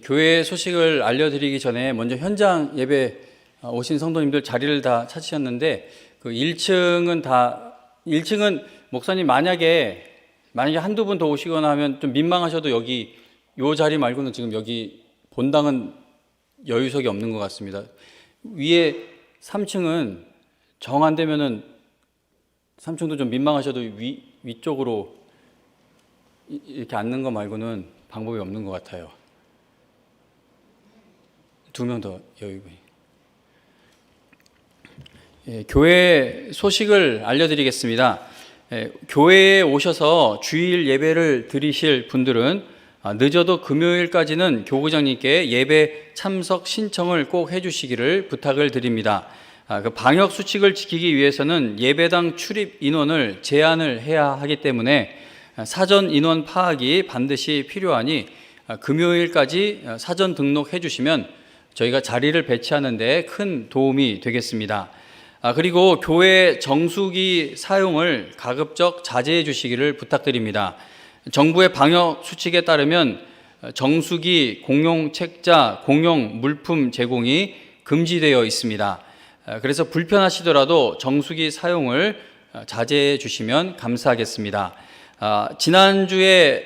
교회 소식을 알려드리기 전에 먼저 현장 예배 오신 성도님들 자리를 다 찾으셨는데 그 1층은 목사님 만약에 한두 분 더 오시거나 하면 좀 민망하셔도 여기 요 자리 말고는 지금 여기 본당은 여유석이 없는 것 같습니다. 위에 3층은 정 안 되면은 3층도 좀 민망하셔도 위쪽으로 이렇게 앉는 거 말고는 방법이 없는 것 같아요. 2명 더 여유분이. 교회 소식을 알려드리겠습니다. 교회에 오셔서 주일 예배를 드리실 분들은 늦어도 금요일까지는 교구장님께 예배 참석 신청을 꼭 해주시기를 부탁을 드립니다. 그 방역 수칙을 지키기 위해서는 예배당 출입 인원을 제한을 해야 하기 때문에 사전 인원 파악이 반드시 필요하니 금요일까지 사전 등록해 주시면 저희가 자리를 배치하는 데 큰 도움이 되겠습니다. 그리고 교회 정수기 사용을 가급적 자제해 주시기를 부탁드립니다. 정부의 방역 수칙에 따르면 정수기, 공용 책자, 공용 물품 제공이 금지되어 있습니다. 그래서 불편하시더라도 정수기 사용을 자제해 주시면 감사하겠습니다. 지난주에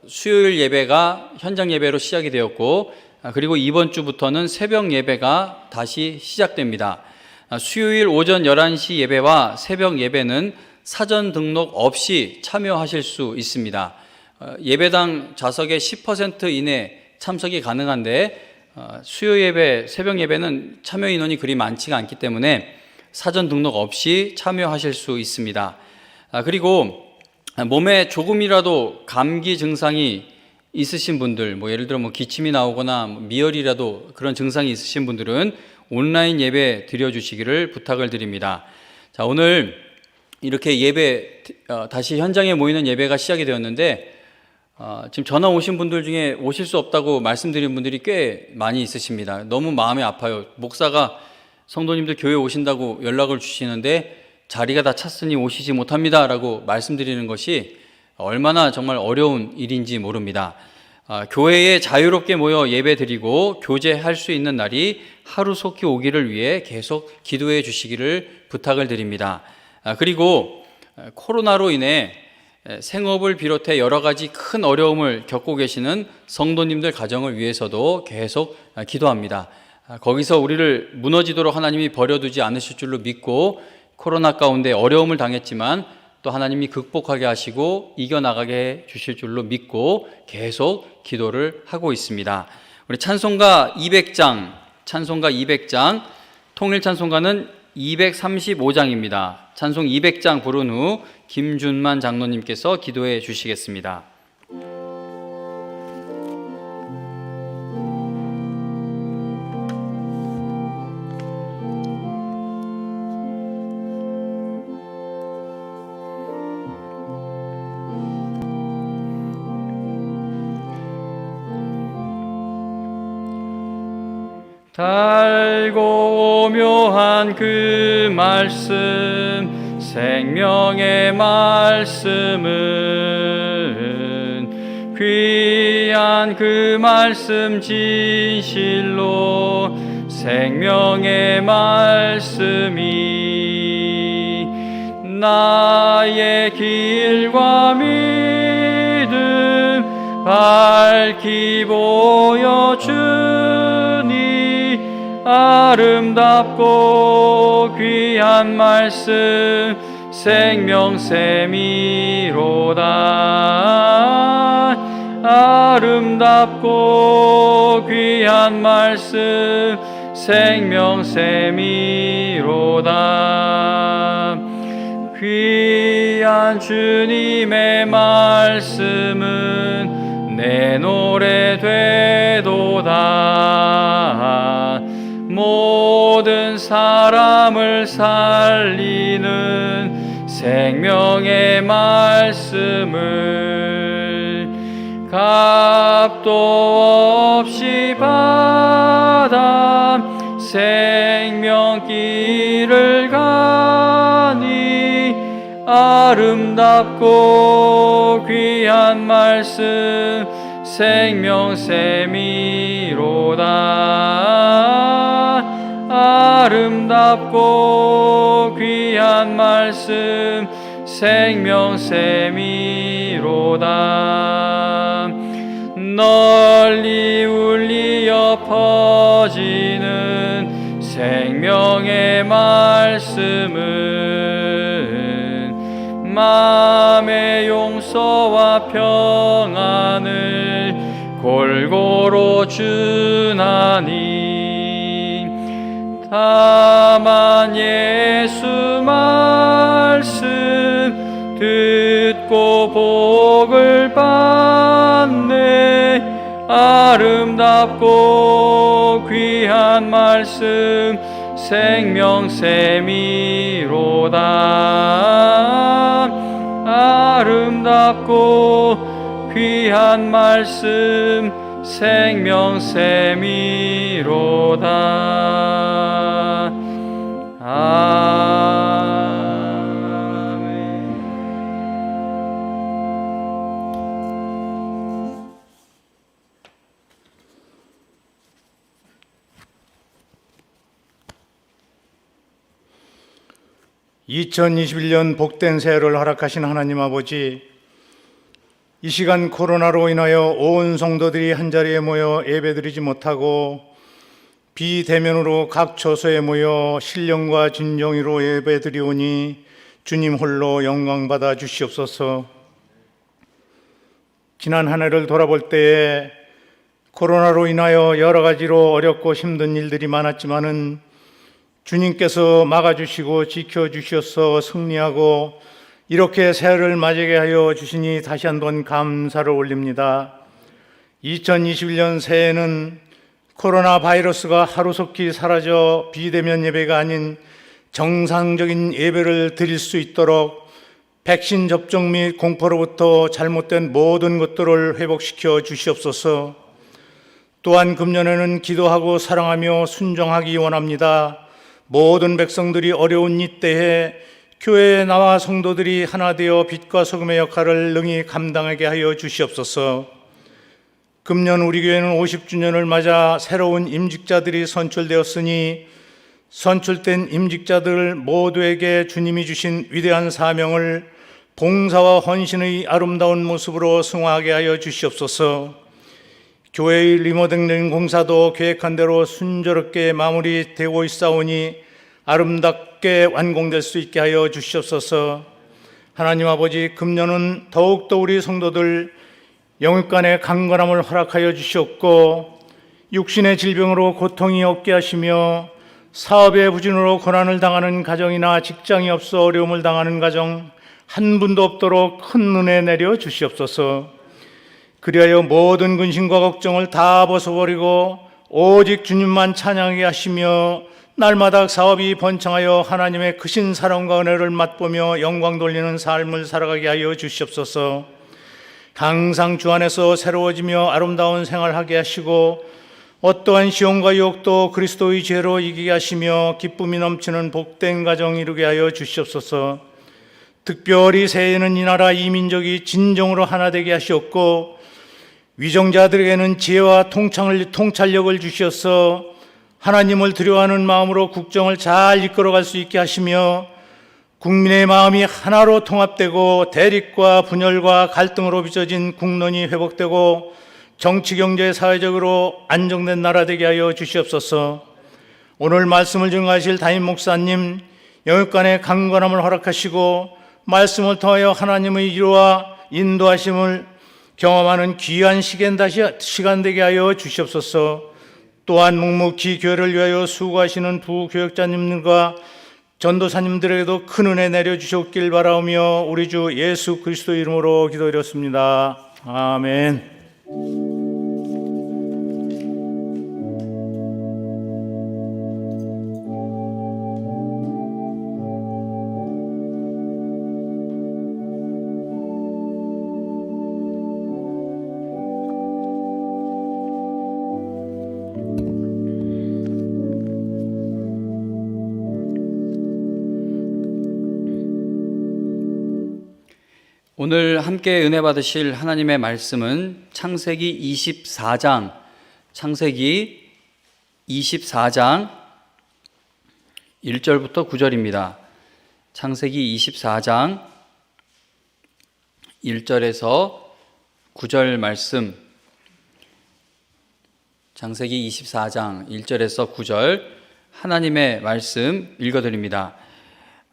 수요일 예배가 현장 예배로 시작이 되었고 그리고 이번 주부터는 새벽 예배가 다시 시작됩니다. 수요일 오전 11시 예배와 새벽 예배는 사전 등록 없이 참여하실 수 있습니다. 예배당 좌석의 10% 이내 참석이 가능한데 수요 예배, 새벽 예배는 참여 인원이 그리 많지가 않기 때문에 사전 등록 없이 참여하실 수 있습니다. 그리고 몸에 조금이라도 감기 증상이 있으신 분들, 예를 들어 기침이 나오거나 미열이라도 그런 증상이 있으신 분들은 온라인 예배 드려주시기를 부탁을 드립니다. 자, 오늘 이렇게 예배, 다시 현장에 모이는 예배가 시작이 되었는데 지금 전화 오신 분들 중에 오실 수 없다고 말씀드린 분들이 꽤 많이 있으십니다. 너무 마음이 아파요. 목사가 성도님들 교회 오신다고 연락을 주시는데 자리가 다 찼으니 오시지 못합니다 라고 말씀드리는 것이 얼마나 정말 어려운 일인지 모릅니다. 교회에 자유롭게 모여 예배드리고 교제할 수 있는 날이 하루속히 오기를 위해 계속 기도해 주시기를 부탁을 드립니다. 그리고 코로나로 인해 생업을 비롯해 여러 가지 큰 어려움을 겪고 계시는 성도님들 가정을 위해서도 계속 기도합니다. 거기서 우리를 무너지도록 하나님이 버려두지 않으실 줄로 믿고 코로나 가운데 어려움을 당했지만 또 하나님이 극복하게 하시고 이겨나가게 해 주실 줄로 믿고 계속 기도를 하고 있습니다. 우리 찬송가 200장, 통일 찬송가는 235장입니다. 찬송 200장 부른 후 김준만 장로님께서 기도해 주시겠습니다. 달고 묘한 그 말씀 생명의 말씀은 귀한 그 말씀 진실로 생명의 말씀이 나의 길과 믿음 밝히 보여주니 아름답고 귀한 말씀 생명샘이로다. 아름답고 귀한 말씀 생명샘이로다. 귀한 주님의 말씀은 내 노래 되도다. 모든 사람을 살리는 생명의 말씀을 값도 없이 받아 생명길을 가니 아름답고 귀한 말씀 생명샘이로다. 아름답고 귀한 말씀 생명샘이로다. 널리 울리어 퍼지는 생명의 말씀은 마음의 용서와 평안을 골고루 주나니. 다만 예수 말씀 듣고 복을 받네. 아름답고 귀한 말씀 생명샘이로다. 아름답고 귀한 말씀 생명샘이로다. 아멘. 2021년 복된 새해를 허락하신 하나님 아버지, 이 시간 코로나로 인하여 온 성도들이 한자리에 모여 예배드리지 못하고 비대면으로 각 처소에 모여 신령과 진정으로 예배드리오니 주님 홀로 영광받아 주시옵소서. 지난 한 해를 돌아볼 때에 코로나로 인하여 여러 가지로 어렵고 힘든 일들이 많았지만은 주님께서 막아주시고 지켜주셔서 승리하고 이렇게 새해를 맞이하게 하여 주시니 다시 한번 감사를 올립니다. 2021년 새해에는 코로나 바이러스가 하루속히 사라져 비대면 예배가 아닌 정상적인 예배를 드릴 수 있도록 백신 접종 및 공포로부터 잘못된 모든 것들을 회복시켜 주시옵소서. 또한 금년에는 기도하고 사랑하며 순종하기 원합니다. 모든 백성들이 어려운 이 때에 교회에 나와 성도들이 하나 되어 빛과 소금의 역할을 능히 감당하게 하여 주시옵소서. 금년 우리 교회는 50주년을 맞아 새로운 임직자들이 선출되었으니 선출된 임직자들 모두에게 주님이 주신 위대한 사명을 봉사와 헌신의 아름다운 모습으로 승화하게 하여 주시옵소서. 교회의 리모델링 공사도 계획한 대로 순조롭게 마무리되고 있사오니 아름답게 완공될 수 있게 하여 주시옵소서. 하나님 아버지, 금년은 더욱더 우리 성도들 영육간의 강건함을 허락하여 주시옵고 육신의 질병으로 고통이 없게 하시며 사업의 부진으로 고난을 당하는 가정이나 직장이 없어 어려움을 당하는 가정 한 분도 없도록 큰 은혜 내려 주시옵소서. 그리하여 모든 근심과 걱정을 다 벗어버리고 오직 주님만 찬양하게 하시며 날마다 사업이 번창하여 하나님의 크신 사랑과 은혜를 맛보며 영광 돌리는 삶을 살아가게 하여 주시옵소서. 항상 주 안에서 새로워지며 아름다운 생활하게 하시고 어떠한 시험과 유혹도 그리스도의 죄로 이기게 하시며 기쁨이 넘치는 복된 가정 이루게 하여 주시옵소서. 특별히 새해에는 이 나라 이 민족이 진정으로 하나 되게 하시옵고 위정자들에게는 지혜와 통찰력을 주셔서 하나님을 두려워하는 마음으로 국정을 잘 이끌어갈 수 있게 하시며 국민의 마음이 하나로 통합되고 대립과 분열과 갈등으로 빚어진 국론이 회복되고 정치, 경제, 사회적으로 안정된 나라 되게 하여 주시옵소서. 오늘 말씀을 증거하실 담임 목사님 영육간의 강건함을 허락하시고 말씀을 통하여 하나님의 이루와 인도하심을 경험하는 귀한 시간 되게 하여 주시옵소서. 또한 묵묵히 교회를 위하여 수고하시는 부교역자님들과 전도사님들에게도 큰 은혜 내려주셨길 바라오며 우리 주 예수 그리스도 이름으로 기도드렸습니다. 아멘. 오늘 함께 은혜 받으실 하나님의 말씀은 창세기 24장 1절부터 9절입니다. 창세기 24장 1절에서 9절 말씀, 창세기 24장 1절에서 9절 하나님의 말씀 읽어드립니다.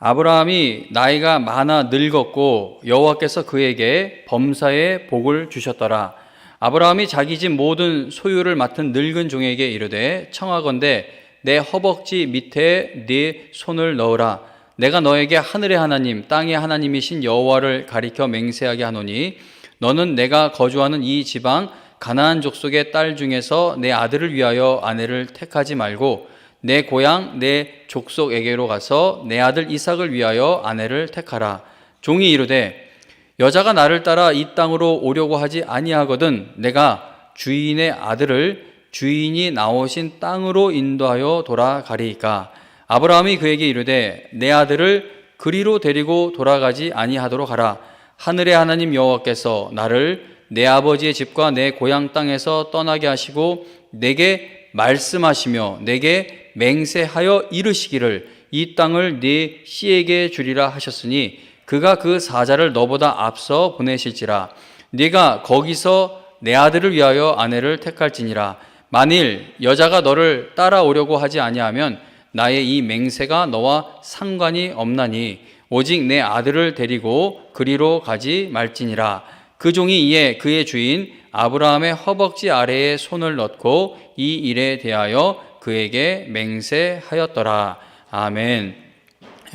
아브라함이 나이가 많아 늙었고 여호와께서 그에게 범사의 복을 주셨더라. 아브라함이 자기 집 모든 소유를 맡은 늙은 종에게 이르되 청하건대 내 허벅지 밑에 네 손을 넣으라. 내가 너에게 하늘의 하나님 땅의 하나님이신 여호와를 가리켜 맹세하게 하노니 너는 내가 거주하는 이 지방 가나안 족속의 딸 중에서 내 아들을 위하여 아내를 택하지 말고 내 고향 내 족속에게로 가서 내 아들 이삭을 위하여 아내를 택하라. 종이 이르되 여자가 나를 따라 이 땅으로 오려고 하지 아니하거든 내가 주인의 아들을 주인이 나오신 땅으로 인도하여 돌아가리이까. 아브라함이 그에게 이르되 내 아들을 그리로 데리고 돌아가지 아니하도록 하라. 하늘의 하나님 여호와께서 나를 내 아버지의 집과 내 고향 땅에서 떠나게 하시고 내게 말씀하시며 내게 맹세하여 이르시기를 이 땅을 네 씨에게 주리라 하셨으니 그가 그 사자를 너보다 앞서 보내실지라. 네가 거기서 내 아들을 위하여 아내를 택할지니라. 만일 여자가 너를 따라오려고 하지 아니하면 나의 이 맹세가 너와 상관이 없나니 오직 내 아들을 데리고 그리로 가지 말지니라. 그 종이 이에 그의 주인 아브라함의 허벅지 아래에 손을 넣고 이 일에 대하여 그에게 맹세하였더라. 아멘.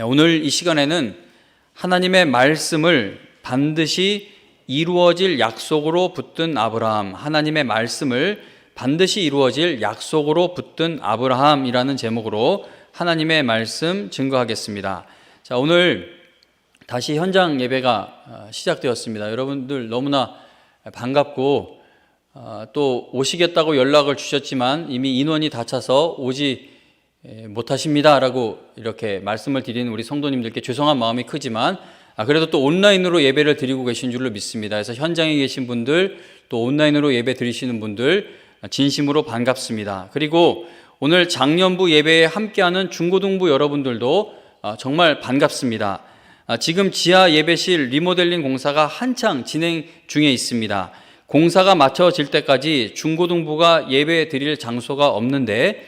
오늘 이 시간에는 하나님의 말씀을 반드시 이루어질 약속으로 붙든 아브라함, 하나님의 말씀을 반드시 이루어질 약속으로 붙든 아브라함이라는 제목으로 하나님의 말씀 증거하겠습니다. 자, 오늘 다시 현장 예배가 시작되었습니다. 여러분들 너무나 반갑고 또 오시겠다고 연락을 주셨지만 이미 인원이 다 차서 오지 못하십니다 라고 이렇게 말씀을 드리는 우리 성도님들께 죄송한 마음이 크지만 그래도 또 온라인으로 예배를 드리고 계신 줄로 믿습니다. 그래서 현장에 계신 분들 또 온라인으로 예배 드리시는 분들 진심으로 반갑습니다. 그리고 오늘 장년부 예배에 함께하는 중고등부 여러분들도 정말 반갑습니다. 지금 지하 예배실 리모델링 공사가 한창 진행 중에 있습니다. 공사가 마쳐질 때까지 중고등부가 예배 드릴 장소가 없는데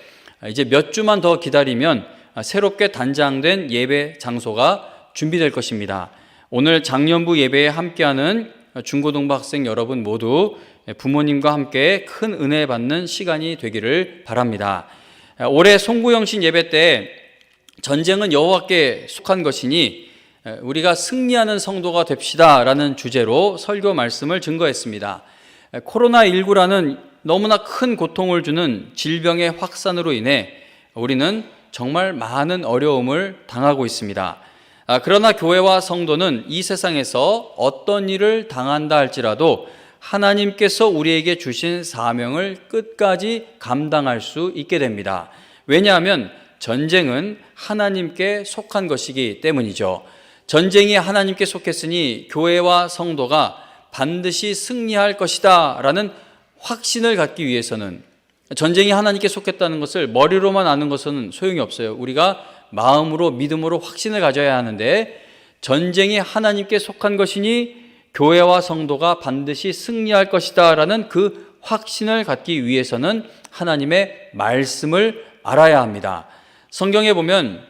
이제 몇 주만 더 기다리면 새롭게 단장된 예배 장소가 준비될 것입니다. 오늘 장년부 예배에 함께하는 중고등부 학생 여러분 모두 부모님과 함께 큰 은혜 받는 시간이 되기를 바랍니다. 올해 송구영신 예배 때 전쟁은 여호와께 속한 것이니 우리가 승리하는 성도가 됩시다 라는 주제로 설교 말씀을 증거했습니다. 코로나19라는 너무나 큰 고통을 주는 질병의 확산으로 인해 우리는 정말 많은 어려움을 당하고 있습니다. 그러나 교회와 성도는 이 세상에서 어떤 일을 당한다 할지라도 하나님께서 우리에게 주신 사명을 끝까지 감당할 수 있게 됩니다. 왜냐하면 전쟁은 하나님께 속한 것이기 때문이죠. 전쟁이 하나님께 속했으니 교회와 성도가 반드시 승리할 것이다 라는 확신을 갖기 위해서는 전쟁이 하나님께 속했다는 것을 머리로만 아는 것은 소용이 없어요. 우리가 마음으로 믿음으로 확신을 가져야 하는데 전쟁이 하나님께 속한 것이니 교회와 성도가 반드시 승리할 것이다 라는 그 확신을 갖기 위해서는 하나님의 말씀을 알아야 합니다. 성경에 보면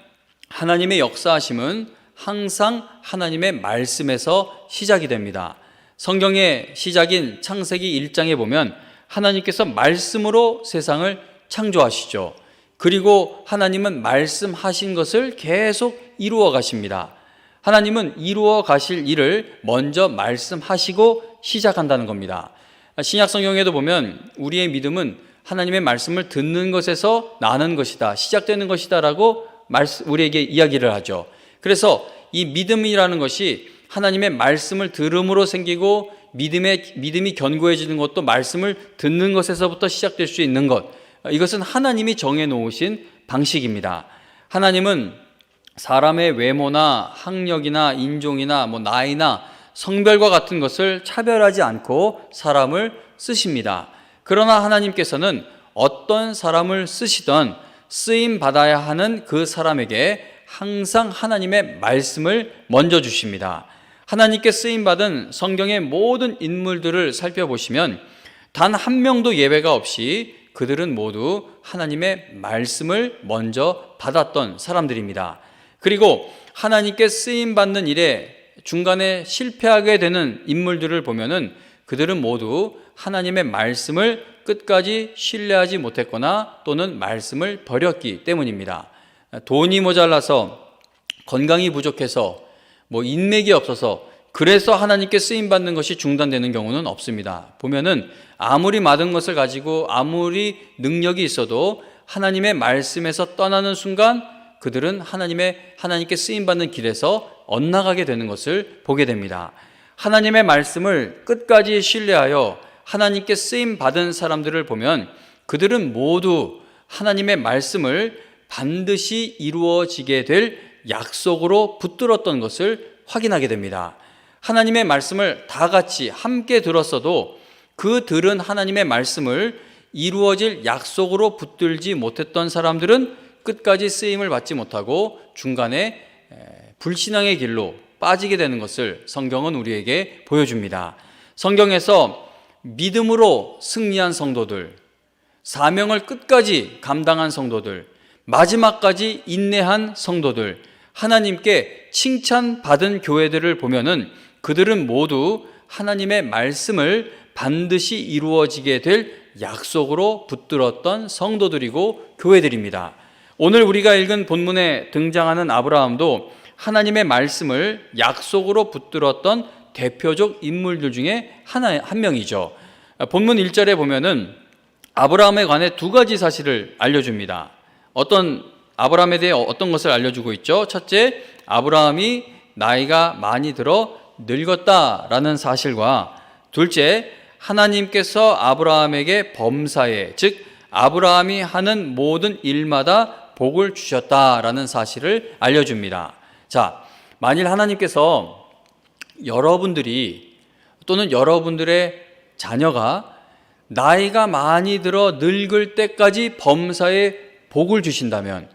하나님의 역사하심은 항상 하나님의 말씀에서 시작이 됩니다. 성경의 시작인 창세기 1장에 보면 하나님께서 말씀으로 세상을 창조하시죠. 그리고 하나님은 말씀하신 것을 계속 이루어 가십니다. 하나님은 이루어 가실 일을 먼저 말씀하시고 시작한다는 겁니다. 신약 성경에도 보면 우리의 믿음은 하나님의 말씀을 듣는 것에서 나는 것이다, 시작되는 것이다 라고 우리에게 이야기를 하죠. 그래서 이 믿음이라는 것이 하나님의 말씀을 들음으로 생기고 믿음이 견고해지는 것도 말씀을 듣는 것에서부터 시작될 수 있는 것, 이것은 하나님이 정해놓으신 방식입니다. 하나님은 사람의 외모나 학력이나 인종이나 나이나 성별과 같은 것을 차별하지 않고 사람을 쓰십니다. 그러나 하나님께서는 어떤 사람을 쓰시던 쓰임 받아야 하는 그 사람에게 항상 하나님의 말씀을 먼저 주십니다. 하나님께 쓰임 받은 성경의 모든 인물들을 살펴보시면 단 한 명도 예외가 없이 그들은 모두 하나님의 말씀을 먼저 받았던 사람들입니다. 그리고 하나님께 쓰임 받는 일에 중간에 실패하게 되는 인물들을 보면은 그들은 모두 하나님의 말씀을 끝까지 신뢰하지 못했거나 또는 말씀을 버렸기 때문입니다. 돈이 모자라서, 건강이 부족해서, 인맥이 없어서 그래서 하나님께 쓰임 받는 것이 중단되는 경우는 없습니다. 보면은 아무리 많은 것을 가지고 아무리 능력이 있어도 하나님의 말씀에서 떠나는 순간 그들은 하나님께 쓰임 받는 길에서 엇나가게 되는 것을 보게 됩니다. 하나님의 말씀을 끝까지 신뢰하여 하나님께 쓰임 받은 사람들을 보면 그들은 모두 하나님의 말씀을 반드시 이루어지게 될 약속으로 붙들었던 것을 확인하게 됩니다. 하나님의 말씀을 다 같이 함께 들었어도 그 들은 하나님의 말씀을 이루어질 약속으로 붙들지 못했던 사람들은 끝까지 쓰임을 받지 못하고 중간에 불신앙의 길로 빠지게 되는 것을 성경은 우리에게 보여줍니다. 성경에서 믿음으로 승리한 성도들, 사명을 끝까지 감당한 성도들, 마지막까지 인내한 성도들, 하나님께 칭찬받은 교회들을 보면은 그들은 모두 하나님의 말씀을 반드시 이루어지게 될 약속으로 붙들었던 성도들이고 교회들입니다. 오늘 우리가 읽은 본문에 등장하는 아브라함도 하나님의 말씀을 약속으로 붙들었던 대표적 인물들 중에 한 명이죠. 본문 1절에 보면은 아브라함에 관해 두 가지 사실을 알려줍니다. 아브라함에 대해 어떤 것을 알려주고 있죠? 첫째, 아브라함이 나이가 많이 들어 늙었다라는 사실과 둘째, 하나님께서 아브라함에게 범사에, 즉 아브라함이 하는 모든 일마다 복을 주셨다라는 사실을 알려줍니다. 자, 만일 하나님께서 여러분들이 또는 여러분들의 자녀가 나이가 많이 들어 늙을 때까지 범사에 복을 주신다면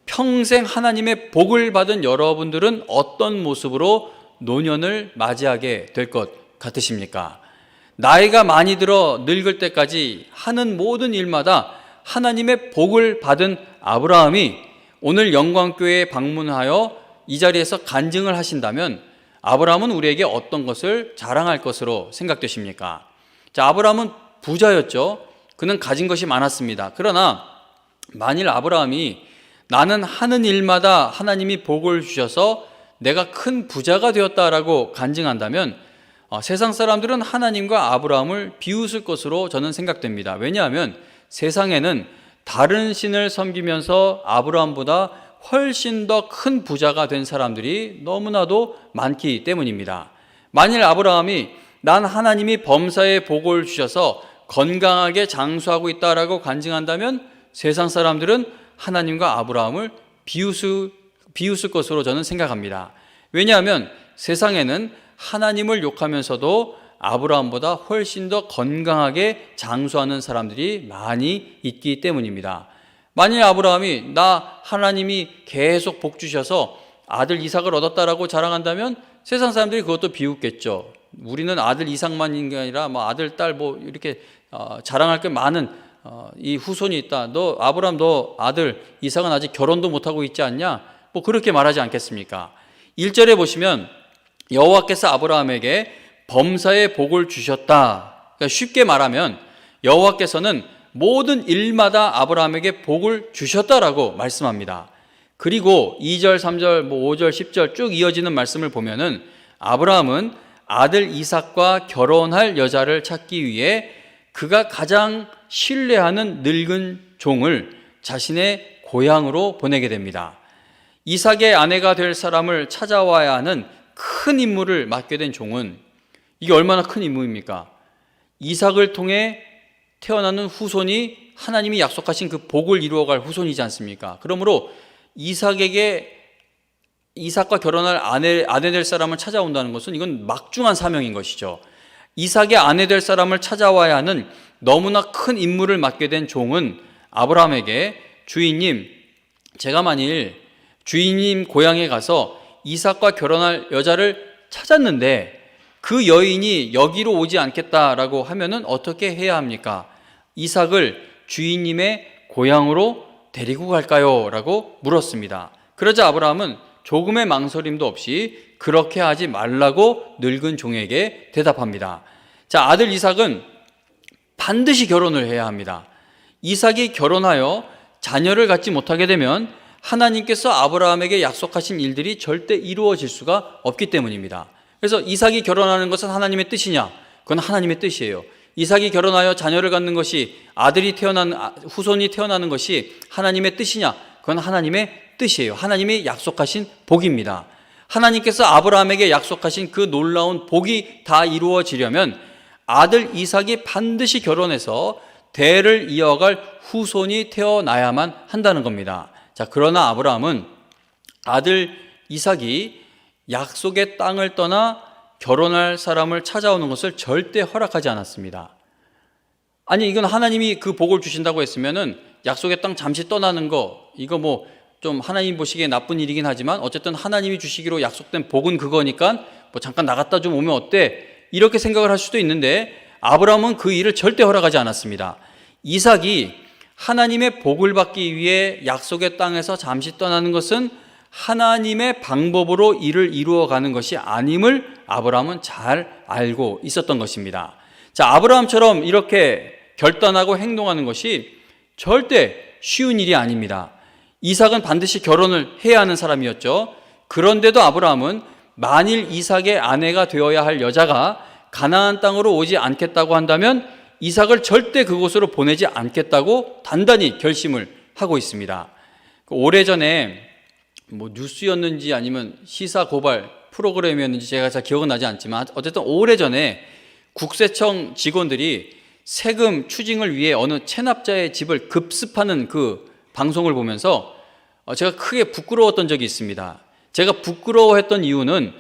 평생 하나님의 복을 받은 여러분들은 어떤 모습으로 노년을 맞이하게 될 것 같으십니까? 나이가 많이 들어 늙을 때까지 하는 모든 일마다 하나님의 복을 받은 아브라함이 오늘 영광교회에 방문하여 이 자리에서 간증을 하신다면 아브라함은 우리에게 어떤 것을 자랑할 것으로 생각되십니까? 자, 아브라함은 부자였죠. 그는 가진 것이 많았습니다. 그러나 만일 아브라함이 나는 하는 일마다 하나님이 복을 주셔서 내가 큰 부자가 되었다라고 간증한다면 세상 사람들은 하나님과 아브라함을 비웃을 것으로 저는 생각됩니다. 왜냐하면 세상에는 다른 신을 섬기면서 아브라함보다 훨씬 더 큰 부자가 된 사람들이 너무나도 많기 때문입니다. 만일 아브라함이 난 하나님이 범사에 복을 주셔서 건강하게 장수하고 있다라고 간증한다면 세상 사람들은 하나님과 아브라함을 비웃을 것으로 저는 생각합니다. 왜냐하면 세상에는 하나님을 욕하면서도 아브라함보다 훨씬 더 건강하게 장수하는 사람들이 많이 있기 때문입니다. 만일 아브라함이 하나님이 계속 복 주셔서 아들 이삭을 얻었다라고 자랑한다면 세상 사람들이 그것도 비웃겠죠. 우리는 아들 이삭만인 게 아니라 아들, 딸 이렇게 자랑할 게 많은 이 후손이 있다. 아브라함 너 아들 이삭은 아직 결혼도 못하고 있지 않냐? 그렇게 말하지 않겠습니까? 1절에 보시면 여호와께서 아브라함에게 범사의 복을 주셨다. 그러니까 쉽게 말하면 여호와께서는 모든 일마다 아브라함에게 복을 주셨다라고 말씀합니다. 그리고 2절, 3절, 5절, 10절 쭉 이어지는 말씀을 보면은 아브라함은 아들 이삭과 결혼할 여자를 찾기 위해 그가 가장 신뢰하는 늙은 종을 자신의 고향으로 보내게 됩니다. 이삭의 아내가 될 사람을 찾아와야 하는 큰 임무를 맡게 된 종은 이게 얼마나 큰 임무입니까? 이삭을 통해 태어나는 후손이 하나님이 약속하신 그 복을 이루어갈 후손이지 않습니까? 그러므로 이삭에게 이삭과 결혼할 아내 될 사람을 찾아온다는 것은 이건 막중한 사명인 것이죠. 이삭의 아내 될 사람을 찾아와야 하는 너무나 큰 임무를 맡게 된 종은 아브라함에게 주인님, 제가 만일 주인님 고향에 가서 이삭과 결혼할 여자를 찾았는데 그 여인이 여기로 오지 않겠다라고 하면은 어떻게 해야 합니까? 이삭을 주인님의 고향으로 데리고 갈까요? 라고 물었습니다. 그러자 아브라함은 조금의 망설임도 없이 그렇게 하지 말라고 늙은 종에게 대답합니다. 자, 아들 이삭은 반드시 결혼을 해야 합니다. 이삭이 결혼하여 자녀를 갖지 못하게 되면 하나님께서 아브라함에게 약속하신 일들이 절대 이루어질 수가 없기 때문입니다. 그래서 이삭이 결혼하는 것은 하나님의 뜻이냐? 그건 하나님의 뜻이에요. 이삭이 결혼하여 자녀를 갖는 것이 후손이 태어나는 것이 하나님의 뜻이냐? 그건 하나님의 뜻이에요. 하나님이 약속하신 복입니다. 하나님께서 아브라함에게 약속하신 그 놀라운 복이 다 이루어지려면 아들 이삭이 반드시 결혼해서 대를 이어갈 후손이 태어나야만 한다는 겁니다. 자, 그러나 아브라함은 아들 이삭이 약속의 땅을 떠나 결혼할 사람을 찾아오는 것을 절대 허락하지 않았습니다. 아니, 이건 하나님이 그 복을 주신다고 했으면은 약속의 땅 잠시 떠나는 거, 이거 뭐 좀 하나님 보시기에 나쁜 일이긴 하지만 어쨌든 하나님이 주시기로 약속된 복은 그거니까 뭐 잠깐 나갔다 좀 오면 어때? 이렇게 생각을 할 수도 있는데 아브라함은 그 일을 절대 허락하지 않았습니다. 이삭이 하나님의 복을 받기 위해 약속의 땅에서 잠시 떠나는 것은 하나님의 방법으로 일을 이루어가는 것이 아님을 아브라함은 잘 알고 있었던 것입니다. 자, 아브라함처럼 이렇게 결단하고 행동하는 것이 절대 쉬운 일이 아닙니다. 이삭은 반드시 결혼을 해야 하는 사람이었죠. 그런데도 아브라함은 만일 이삭의 아내가 되어야 할 여자가 가나안 땅으로 오지 않겠다고 한다면 이삭을 절대 그곳으로 보내지 않겠다고 단단히 결심을 하고 있습니다. 오래전에 뭐 뉴스였는지 아니면 시사 고발 프로그램이었는지 제가 잘 기억은 나지 않지만 어쨌든 오래전에 국세청 직원들이 세금 추징을 위해 어느 체납자의 집을 급습하는 그 방송을 보면서 제가 크게 부끄러웠던 적이 있습니다. 제가 부끄러워했던 이유는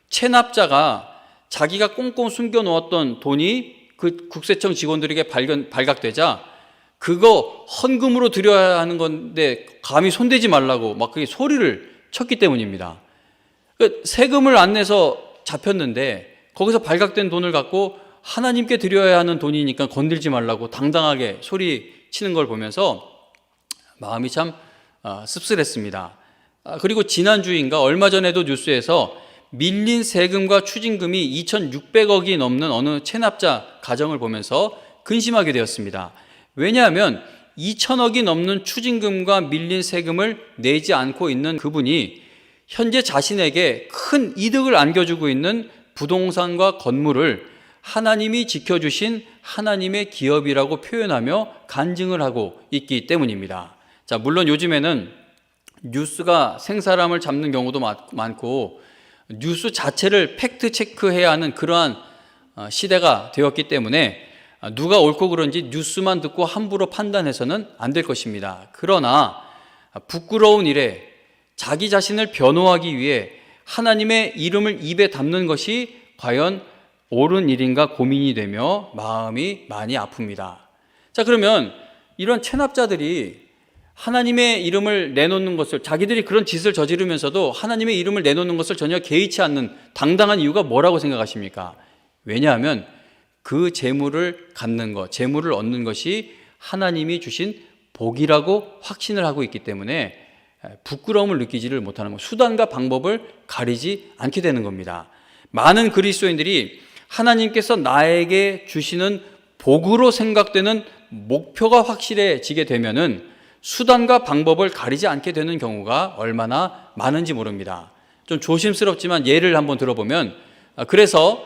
체납자가 자기가 꽁꽁 숨겨놓았던 돈이 그 국세청 직원들에게 발각되자 그거 헌금으로 드려야 하는 건데 감히 손대지 말라고 막 그게 소리를 쳤기 때문입니다. 세금을 안 내서 잡혔는데 거기서 발각된 돈을 갖고 하나님께 드려야 하는 돈이니까 건들지 말라고 당당하게 소리치는 걸 보면서 마음이 참 씁쓸했습니다. 그리고 지난주인가 얼마 전에도 뉴스에서 밀린 세금과 추징금이 2,600억이 넘는 어느 체납자 가정을 보면서 근심하게 되었습니다. 왜냐하면 2,000억이 넘는 추징금과 밀린 세금을 내지 않고 있는 그분이 현재 자신에게 큰 이득을 안겨주고 있는 부동산과 건물을 하나님이 지켜주신 하나님의 기업이라고 표현하며 간증을 하고 있기 때문입니다. 자, 물론 요즘에는 뉴스가 생사람을 잡는 경우도 많고 뉴스 자체를 팩트 체크해야 하는 그러한 시대가 되었기 때문에 누가 옳고 그른지 뉴스만 듣고 함부로 판단해서는 안 될 것입니다. 그러나 부끄러운 일에 자기 자신을 변호하기 위해 하나님의 이름을 입에 담는 것이 과연 옳은 일인가 고민이 되며 마음이 많이 아픕니다. 자, 그러면 이런 체납자들이 하나님의 이름을 내놓는 것을, 자기들이 그런 짓을 저지르면서도 하나님의 이름을 내놓는 것을 전혀 개의치 않는 당당한 이유가 뭐라고 생각하십니까? 왜냐하면 그 재물을 갖는 것, 재물을 얻는 것이 하나님이 주신 복이라고 확신을 하고 있기 때문에 부끄러움을 느끼지를 못하는 것, 수단과 방법을 가리지 않게 되는 겁니다. 많은 그리스도인들이 하나님께서 나에게 주시는 복으로 생각되는 목표가 확실해지게 되면은 수단과 방법을 가리지 않게 되는 경우가 얼마나 많은지 모릅니다. 좀 조심스럽지만 예를 한번 들어보면, 그래서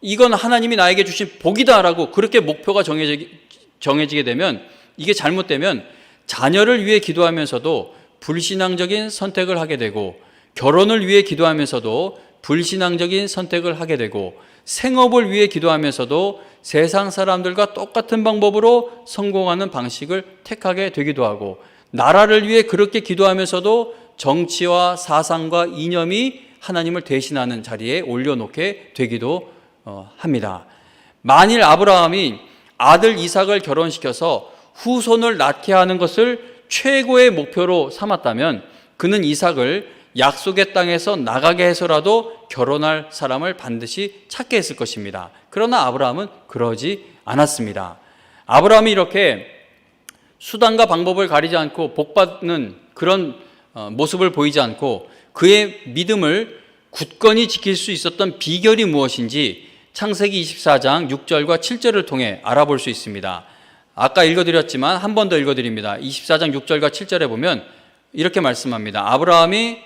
이건 하나님이 나에게 주신 복이다라고 그렇게 목표가 정해지게 되면, 이게 잘못되면 자녀를 위해 기도하면서도 불신앙적인 선택을 하게 되고, 결혼을 위해 기도하면서도 불신앙적인 선택을 하게 되고, 생업을 위해 기도하면서도 세상 사람들과 똑같은 방법으로 성공하는 방식을 택하게 되기도 하고, 나라를 위해 그렇게 기도하면서도 정치와 사상과 이념이 하나님을 대신하는 자리에 올려놓게 되기도 합니다. 만일 아브라함이 아들 이삭을 결혼시켜서 후손을 낳게 하는 것을 최고의 목표로 삼았다면 그는 이삭을 약속의 땅에서 나가게 해서라도 결혼할 사람을 반드시 찾게 했을 것입니다. 그러나 아브라함은 그러지 않았습니다. 아브라함이 이렇게 수단과 방법을 가리지 않고 복받는 그런 모습을 보이지 않고 그의 믿음을 굳건히 지킬 수 있었던 비결이 무엇인지 창세기 24장 6절과 7절을 통해 알아볼 수 있습니다. 아까 읽어드렸지만 한 번 더 읽어드립니다. 24장 6절과 7절에 보면 이렇게 말씀합니다. 아브라함이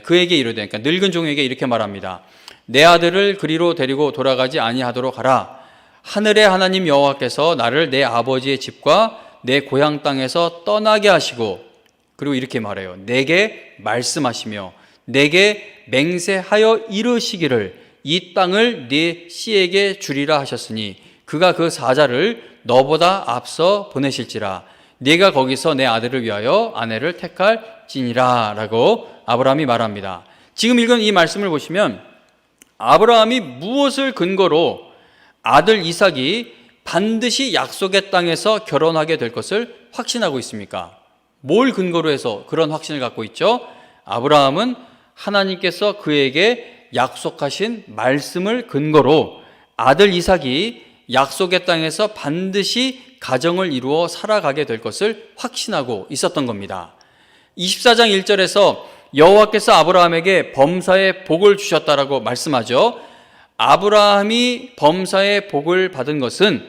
그에게 이르되, 그러니까 늙은 종에게 이렇게 말합니다. 내 아들을 그리로 데리고 돌아가지 아니하도록 하라. 하늘의 하나님 여호와께서 나를 내 아버지의 집과 내 고향 땅에서 떠나게 하시고, 그리고 이렇게 말해요. 내게 말씀하시며 내게 맹세하여 이르시기를 이 땅을 네 씨에게 주리라 하셨으니 그가 그 사자를 너보다 앞서 보내실지라. 네가 거기서 내 아들을 위하여 아내를 택할지니라 라고 아브라함이 말합니다. 지금 읽은 이 말씀을 보시면 아브라함이 무엇을 근거로 아들 이삭이 반드시 약속의 땅에서 결혼하게 될 것을 확신하고 있습니까? 뭘 근거로 해서 그런 확신을 갖고 있죠? 아브라함은 하나님께서 그에게 약속하신 말씀을 근거로 아들 이삭이 약속의 땅에서 반드시 가정을 이루어 살아가게 될 것을 확신하고 있었던 겁니다. 24장 1절에서 여호와께서 아브라함에게 범사의 복을 주셨다라고 말씀하죠. 아브라함이 범사의 복을 받은 것은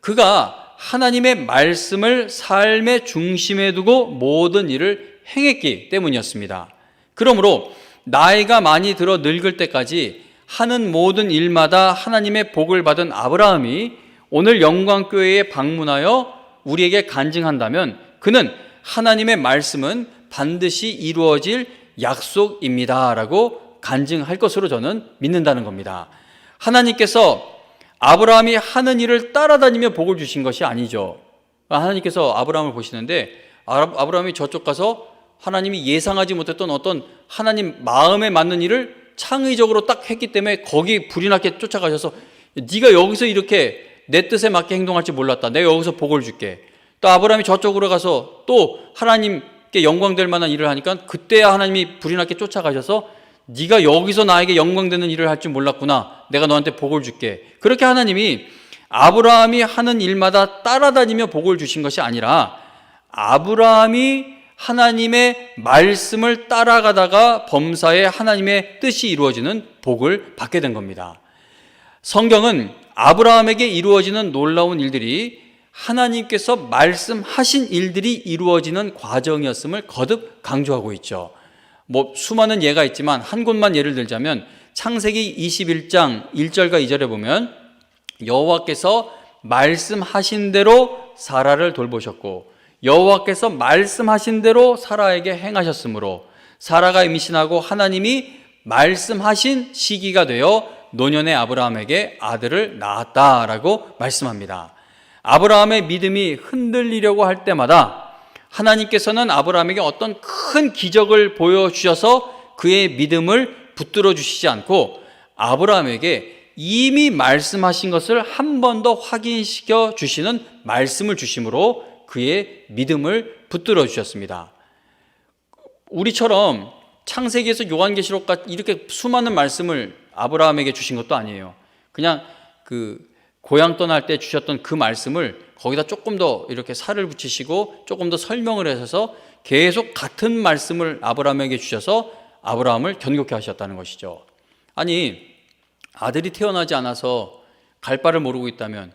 그가 하나님의 말씀을 삶의 중심에 두고 모든 일을 행했기 때문이었습니다. 그러므로 나이가 많이 들어 늙을 때까지 하는 모든 일마다 하나님의 복을 받은 아브라함이 오늘 영광교회에 방문하여 우리에게 간증한다면 그는 하나님의 말씀은 반드시 이루어질 약속입니다 라고 간증할 것으로 저는 믿는다는 겁니다. 하나님께서 아브라함이 하는 일을 따라다니며 복을 주신 것이 아니죠. 하나님께서 아브라함을 보시는데 아브라함이 저쪽 가서 하나님이 예상하지 못했던 어떤 하나님 마음에 맞는 일을 창의적으로 딱 했기 때문에 거기 불이 나게 쫓아가셔서 네가 여기서 이렇게 내 뜻에 맞게 행동할지 몰랐다. 내가 여기서 복을 줄게. 또 아브라함이 저쪽으로 가서 또 하나님께 영광될 만한 일을 하니까 그때야 하나님이 불이 나게 쫓아가셔서 네가 여기서 나에게 영광되는 일을 할 줄 몰랐구나. 내가 너한테 복을 줄게. 그렇게 하나님이 아브라함이 하는 일마다 따라다니며 복을 주신 것이 아니라 아브라함이 하나님의 말씀을 따라가다가 범사에 하나님의 뜻이 이루어지는 복을 받게 된 겁니다. 성경은 아브라함에게 이루어지는 놀라운 일들이 하나님께서 말씀하신 일들이 이루어지는 과정이었음을 거듭 강조하고 있죠. 수많은 예가 있지만 한 곳만 예를 들자면 창세기 21장 1절과 2절에 보면 여호와께서 말씀하신 대로 사라를 돌보셨고 여호와께서 말씀하신 대로 사라에게 행하셨으므로 사라가 임신하고 하나님이 말씀하신 시기가 되어 노년의 아브라함에게 아들을 낳았다라고 말씀합니다. 아브라함의 믿음이 흔들리려고 할 때마다 하나님께서는 아브라함에게 어떤 큰 기적을 보여주셔서 그의 믿음을 붙들어 주시지 않고 아브라함에게 이미 말씀하신 것을 한 번 더 확인시켜 주시는 말씀을 주심으로 그의 믿음을 붙들어 주셨습니다. 우리처럼 창세기에서 요한계시록까지 이렇게 수많은 말씀을 아브라함에게 주신 것도 아니에요. 그냥 고향 떠날 때 주셨던 그 말씀을 거기다 조금 더 이렇게 살을 붙이시고 조금 더 설명을 하셔서 계속 같은 말씀을 아브라함에게 주셔서 아브라함을 견고케 하셨다는 것이죠. 아니, 아들이 태어나지 않아서 갈 바를 모르고 있다면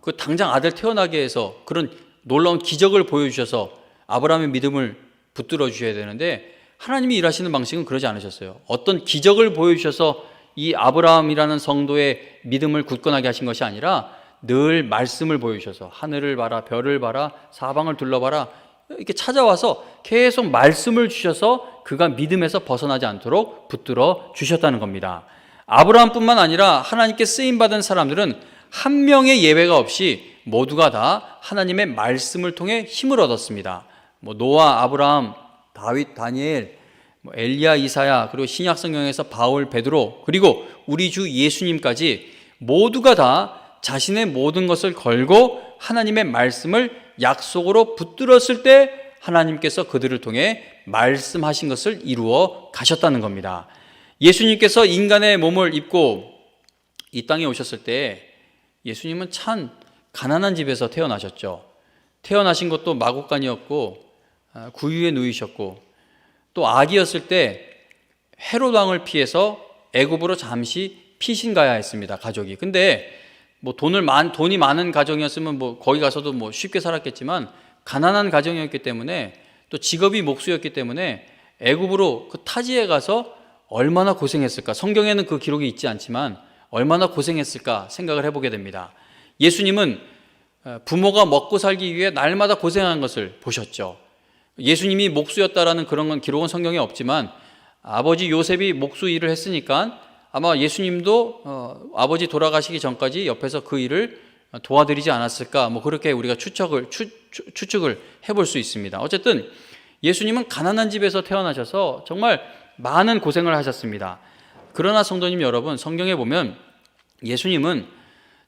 그 당장 아들 태어나게 해서 그런 놀라운 기적을 보여주셔서 아브라함의 믿음을 붙들어 주셔야 되는데 하나님이 일하시는 방식은 그러지 않으셨어요. 어떤 기적을 보여주셔서 이 아브라함이라는 성도의 믿음을 굳건하게 하신 것이 아니라 늘 말씀을 보여주셔서 하늘을 봐라, 별을 봐라, 사방을 둘러봐라 이렇게 찾아와서 계속 말씀을 주셔서 그가 믿음에서 벗어나지 않도록 붙들어 주셨다는 겁니다. 아브라함뿐만 아니라 하나님께 쓰임받은 사람들은 한 명의 예외가 없이 모두가 다 하나님의 말씀을 통해 힘을 얻었습니다. 노아, 아브라함, 다윗, 다니엘 뭐 엘리야, 이사야, 그리고 신약 성경에서 바울, 베드로, 그리고 우리 주 예수님까지 모두가 다 자신의 모든 것을 걸고 하나님의 말씀을 약속으로 붙들었을 때 하나님께서 그들을 통해 말씀하신 것을 이루어 가셨다는 겁니다. 예수님께서 인간의 몸을 입고 이 땅에 오셨을 때 예수님은 참 가난한 집에서 태어나셨죠. 태어나신 것도 마구간이었고 구유에 누이셨고, 또 아기였을 때 헤롯 왕을 피해서 애굽으로 잠시 피신 가야 했습니다, 가족이. 근데 뭐 돈이 많은 가정이었으면 뭐 거기 가서도 뭐 쉽게 살았겠지만, 가난한 가정이었기 때문에, 또 직업이 목수였기 때문에 애굽으로 그 타지에 가서 얼마나 고생했을까. 성경에는 그 기록이 있지 않지만 얼마나 고생했을까 생각을 해보게 됩니다. 예수님은 부모가 먹고 살기 위해 날마다 고생한 것을 보셨죠. 예수님이 목수였다라는 그런 건 기록은 성경에 없지만, 아버지 요셉이 목수 일을 했으니까 아마 예수님도 아버지 돌아가시기 전까지 옆에서 그 일을 도와드리지 않았을까, 뭐 그렇게 우리가 추측을 해볼 수 있습니다. 어쨌든 예수님은 가난한 집에서 태어나셔서 정말 많은 고생을 하셨습니다. 그러나 성도님 여러분, 성경에 보면 예수님은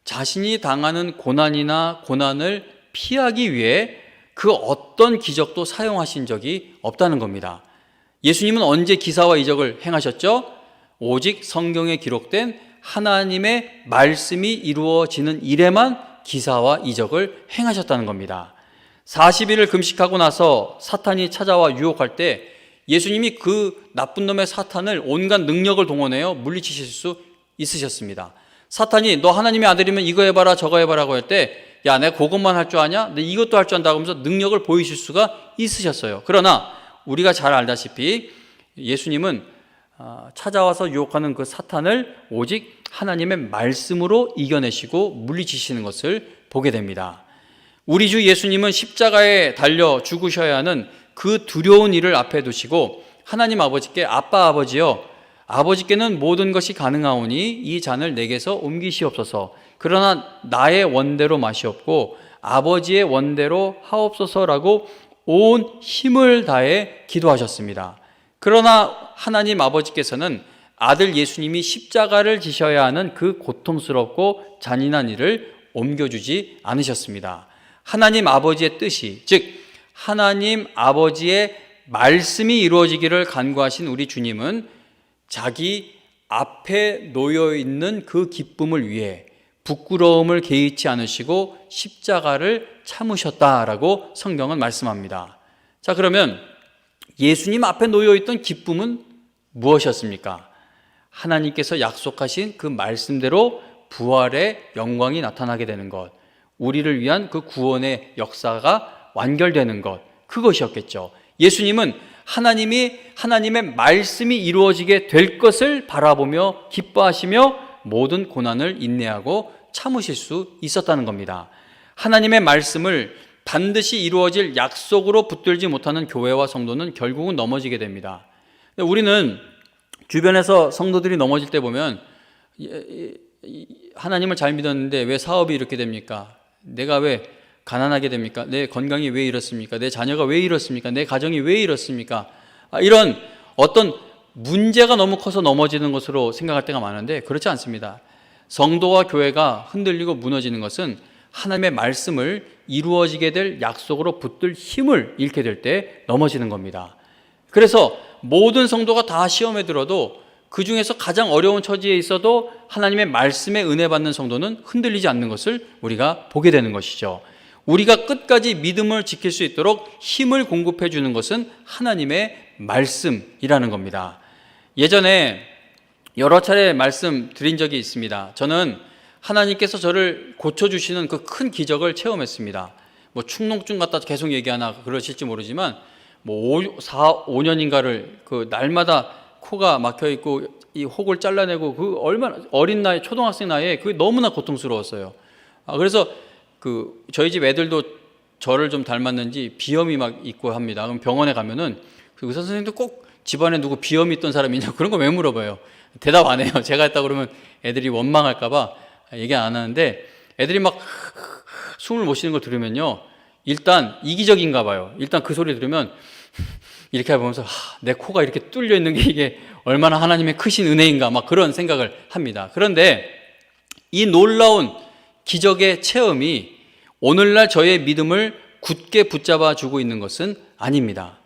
자신이 당하는 고난이나 고난을 피하기 위해 그 어떤 기적도 사용하신 적이 없다는 겁니다. 예수님은 언제 기사와 이적을 행하셨죠? 오직 성경에 기록된 하나님의 말씀이 이루어지는 일에만 기사와 이적을 행하셨다는 겁니다. 40일을 금식하고 나서 사탄이 찾아와 유혹할 때 예수님이 그 나쁜 놈의 사탄을 온갖 능력을 동원해요 물리치실 수 있으셨습니다. 사탄이 너 하나님의 아들이면 이거 해봐라 저거 해봐라고 할 때, 야, 내가 그것만 할 줄 아냐? 내 이것도 할 줄 안다고 하면서 능력을 보이실 수가 있으셨어요. 그러나 우리가 잘 알다시피 예수님은 찾아와서 유혹하는 그 사탄을 오직 하나님의 말씀으로 이겨내시고 물리치시는 것을 보게 됩니다. 우리 주 예수님은 십자가에 달려 죽으셔야 하는 그 두려운 일을 앞에 두시고 하나님 아버지께, 아빠 아버지여, 아버지께는 모든 것이 가능하오니 이 잔을 내게서 옮기시옵소서. 그러나 나의 원대로 마시옵고 아버지의 원대로 하옵소서라고 온 힘을 다해 기도하셨습니다. 그러나 하나님 아버지께서는 아들 예수님이 십자가를 지셔야 하는 그 고통스럽고 잔인한 일을 옮겨주지 않으셨습니다. 하나님 아버지의 뜻이, 즉 하나님 아버지의 말씀이 이루어지기를 간구하신 우리 주님은 자기 앞에 놓여있는 그 기쁨을 위해 부끄러움을 개의치 않으시고 십자가를 참으셨다라고 성경은 말씀합니다. 자, 그러면 예수님 앞에 놓여있던 기쁨은 무엇이었습니까? 하나님께서 약속하신 그 말씀대로 부활의 영광이 나타나게 되는 것, 우리를 위한 그 구원의 역사가 완결되는 것, 그것이었겠죠. 예수님은 하나님의 말씀이 이루어지게 될 것을 바라보며 기뻐하시며 모든 고난을 인내하고 참으실 수 있었다는 겁니다. 하나님의 말씀을 반드시 이루어질 약속으로 붙들지 못하는 교회와 성도는 결국은 넘어지게 됩니다. 우리는 주변에서 성도들이 넘어질 때 보면, 하나님을 잘 믿었는데 왜 사업이 이렇게 됩니까? 내가 왜 가난하게 됩니까? 내 건강이 왜 이렇습니까? 내 자녀가 왜 이렇습니까? 내 가정이 왜 이렇습니까? 이런 어떤 문제가 너무 커서 넘어지는 것으로 생각할 때가 많은데, 그렇지 않습니다. 성도와 교회가 흔들리고 무너지는 것은 하나님의 말씀을 이루어지게 될 약속으로 붙들 힘을 잃게 될 때 넘어지는 겁니다. 그래서 모든 성도가 다 시험에 들어도 그 중에서 가장 어려운 처지에 있어도 하나님의 말씀에 은혜 받는 성도는 흔들리지 않는 것을 우리가 보게 되는 것이죠. 우리가 끝까지 믿음을 지킬 수 있도록 힘을 공급해 주는 것은 하나님의 말씀이라는 겁니다. 예전에 여러 차례 말씀드린 적이 있습니다. 저는 하나님께서 저를 고쳐주시는 그 큰 기적을 체험했습니다. 뭐 축농증 갖다 계속 얘기하나 그러실지 모르지만, 뭐 5년인가를 그 날마다 코가 막혀 있고 이 혹을 잘라내고, 그 얼마나 어린 나이, 초등학생 나이에 그게 너무나 고통스러웠어요. 그래서 그 저희 집 애들도 저를 좀 닮았는지 비염이 막 있고 합니다. 그럼 병원에 가면은 그 의사 선생님도 꼭 집안에 누구 비염이 있던 사람이 있냐, 그런 거 왜 물어봐요? 대답 안 해요. 제가 했다 그러면 애들이 원망할까 봐 얘기 안 하는데, 애들이 막 숨을 못 쉬는 걸 들으면요, 일단 이기적인가 봐요. 일단 그 소리 들으면 이렇게 해보면서 내 코가 이렇게 뚫려 있는 게 이게 얼마나 하나님의 크신 은혜인가 막 그런 생각을 합니다. 그런데 이 놀라운 기적의 체험이 오늘날 저의 믿음을 굳게 붙잡아 주고 있는 것은 아닙니다.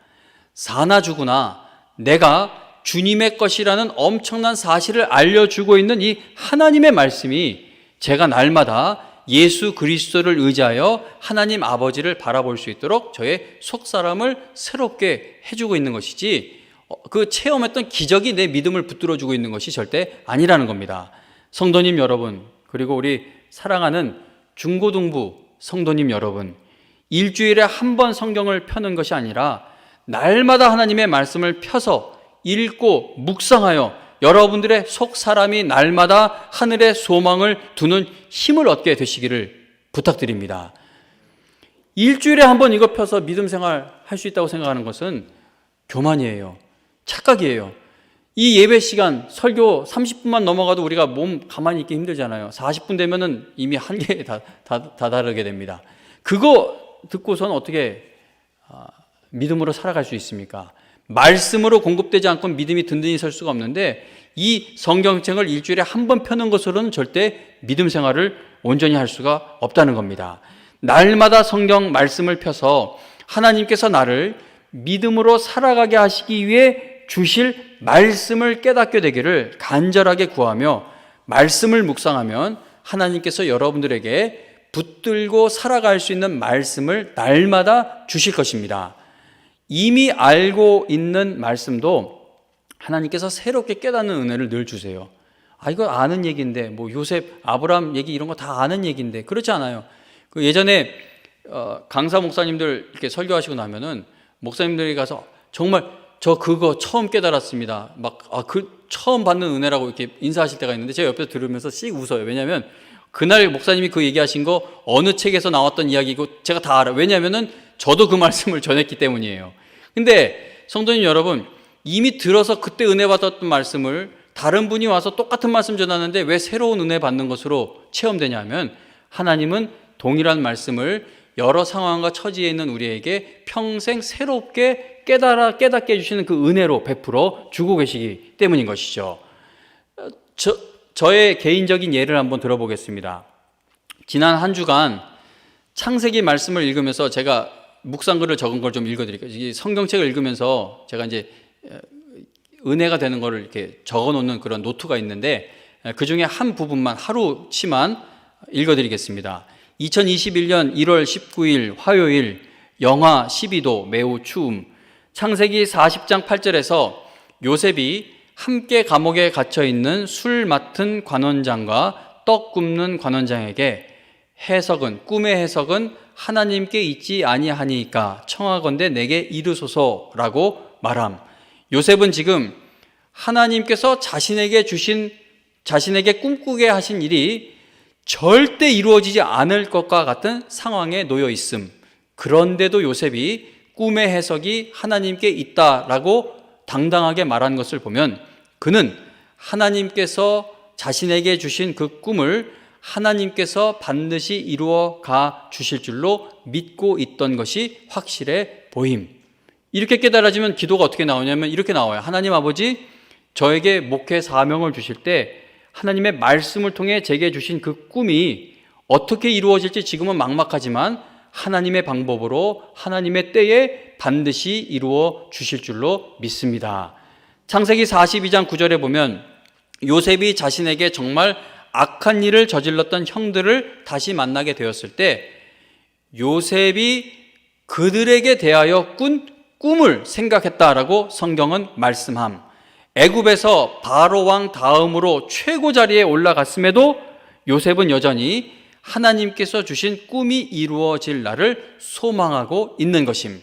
사나 죽으나 내가 주님의 것이라는 엄청난 사실을 알려주고 있는 이 하나님의 말씀이 제가 날마다 예수 그리스도를 의지하여 하나님 아버지를 바라볼 수 있도록 저의 속사람을 새롭게 해주고 있는 것이지 그 체험했던 기적이 내 믿음을 붙들어주고 있는 것이 절대 아니라는 겁니다. 성도님 여러분, 그리고 우리 사랑하는 중고등부 성도님 여러분, 일주일에 한 번 성경을 펴는 것이 아니라 날마다 하나님의 말씀을 펴서 읽고 묵상하여 여러분들의 속 사람이 날마다 하늘의 소망을 두는 힘을 얻게 되시기를 부탁드립니다. 일주일에 한 번 이거 펴서 믿음 생활 할 수 있다고 생각하는 것은 교만이에요. 착각이에요. 이 예배 시간 설교 30분만 넘어가도 우리가 몸 가만히 있기 힘들잖아요. 40분 되면은 이미 한계에 다다르게 됩니다. 그거 듣고서는 어떻게 믿음으로 살아갈 수 있습니까? 말씀으로 공급되지 않고 믿음이 든든히 설 수가 없는데 이 성경책을 일주일에 한 번 펴는 것으로는 절대 믿음 생활을 온전히 할 수가 없다는 겁니다. 날마다 성경 말씀을 펴서 하나님께서 나를 믿음으로 살아가게 하시기 위해 주실 말씀을 깨닫게 되기를 간절하게 구하며 말씀을 묵상하면 하나님께서 여러분들에게 붙들고 살아갈 수 있는 말씀을 날마다 주실 것입니다. 이미 알고 있는 말씀도 하나님께서 새롭게 깨닫는 은혜를 늘 주세요. 이거 아는 얘기인데, 요셉, 아브라함 얘기 이런 거 다 아는 얘기인데, 그렇지 않아요. 그 예전에 강사 목사님들 이렇게 설교하시고 나면은 목사님들이 가서 정말 저 그거 처음 깨달았습니다. 처음 받는 은혜라고 이렇게 인사하실 때가 있는데 제가 옆에서 들으면서 씩 웃어요. 왜냐하면 그날 목사님이 그 얘기하신 거 어느 책에서 나왔던 이야기고 제가 다 알아요. 왜냐하면은 저도 그 말씀을 전했기 때문이에요. 근데 성도님 여러분, 이미 들어서 그때 은혜 받았던 말씀을 다른 분이 와서 똑같은 말씀 전하는데 왜 새로운 은혜 받는 것으로 체험되냐면 하나님은 동일한 말씀을 여러 상황과 처지에 있는 우리에게 평생 새롭게 깨닫게 해주시는 그 은혜로 베풀어 주고 계시기 때문인 것이죠. 저의 개인적인 예를 한번 들어보겠습니다. 지난 한 주간 창세기 말씀을 읽으면서 제가 묵상글을 적은 걸 좀 읽어드릴게요. 이 성경책을 읽으면서 제가 이제 은혜가 되는 거를 이렇게 적어 놓는 그런 노트가 있는데 그 중에 한 부분만 하루치만 읽어드리겠습니다. 2021년 1월 19일 화요일 영하 12도 매우 추움. 창세기 40장 8절에서 요셉이 함께 감옥에 갇혀 있는 술 맡은 관원장과 떡 굽는 관원장에게 꿈의 해석은 하나님께 있지 아니하니까 청하건대 내게 이르소서라고 말함. 요셉은 지금 하나님께서 자신에게 꿈꾸게 하신 일이 절대 이루어지지 않을 것과 같은 상황에 놓여 있음. 그런데도 요셉이 꿈의 해석이 하나님께 있다라고 당당하게 말한 것을 보면 그는 하나님께서 자신에게 주신 그 꿈을 하나님께서 반드시 이루어 가 주실 줄로 믿고 있던 것이 확실해 보임. 이렇게 깨달아지면 기도가 어떻게 나오냐면 이렇게 나와요. 하나님 아버지, 저에게 목회 사명을 주실 때 하나님의 말씀을 통해 제게 주신 그 꿈이 어떻게 이루어질지 지금은 막막하지만 하나님의 방법으로 하나님의 때에 반드시 이루어 주실 줄로 믿습니다. 창세기 42장 9절에 보면 요셉이 자신에게 정말 악한 일을 저질렀던 형들을 다시 만나게 되었을 때 요셉이 그들에게 대하여 꾼 꿈을 생각했다라고 성경은 말씀함. 애굽에서 바로 왕 다음으로 최고 자리에 올라갔음에도 요셉은 여전히 하나님께서 주신 꿈이 이루어질 날을 소망하고 있는 것임.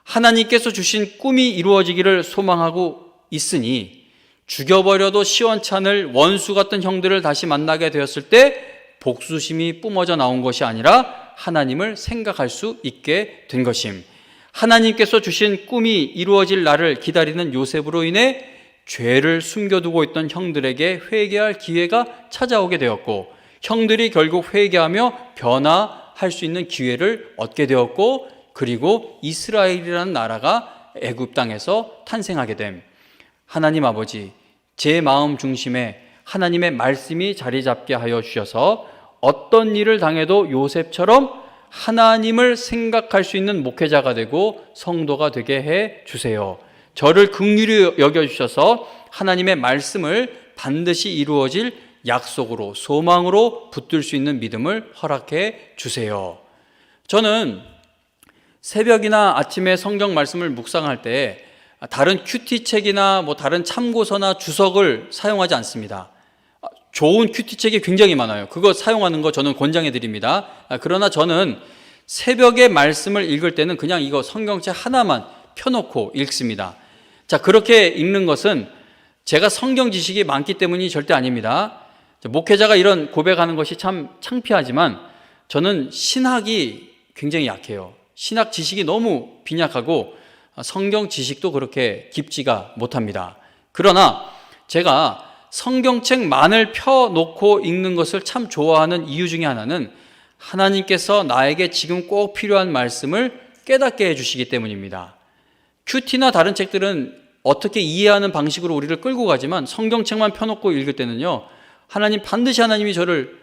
하나님께서 주신 꿈이 이루어지기를 소망하고 있으니 죽여버려도 시원찮을 원수 같은 형들을 다시 만나게 되었을 때 복수심이 뿜어져 나온 것이 아니라 하나님을 생각할 수 있게 된 것임. 하나님께서 주신 꿈이 이루어질 날을 기다리는 요셉으로 인해 죄를 숨겨두고 있던 형들에게 회개할 기회가 찾아오게 되었고 형들이 결국 회개하며 변화하게 할 수 있는 기회를 얻게 되었고, 그리고 이스라엘이라는 나라가 애굽 땅에서 탄생하게 됨. 하나님 아버지, 제 마음 중심에 하나님의 말씀이 자리 잡게 하여 주셔서 어떤 일을 당해도 요셉처럼 하나님을 생각할 수 있는 목회자가 되고 성도가 되게 해 주세요. 저를 긍휼히 여겨주셔서 하나님의 말씀을 반드시 이루어질 약속으로, 소망으로 붙들 수 있는 믿음을 허락해 주세요. 저는 새벽이나 아침에 성경 말씀을 묵상할 때 다른 큐티책이나 다른 참고서나 주석을 사용하지 않습니다. 좋은 큐티책이 굉장히 많아요. 그거 사용하는 거 저는 권장해 드립니다. 그러나 저는 새벽에 말씀을 읽을 때는 그냥 이거 성경책 하나만 펴놓고 읽습니다. 자, 그렇게 읽는 것은 제가 성경 지식이 많기 때문이 절대 아닙니다. 목회자가 이런 고백하는 것이 참 창피하지만 저는 신학이 굉장히 약해요. 신학 지식이 너무 빈약하고 성경 지식도 그렇게 깊지가 못합니다. 그러나 제가 성경책만을 펴놓고 읽는 것을 참 좋아하는 이유 중에 하나는 하나님께서 나에게 지금 꼭 필요한 말씀을 깨닫게 해주시기 때문입니다. 큐티나 다른 책들은 어떻게 이해하는 방식으로 우리를 끌고 가지만 성경책만 펴놓고 읽을 때는요, 반드시 하나님이 저를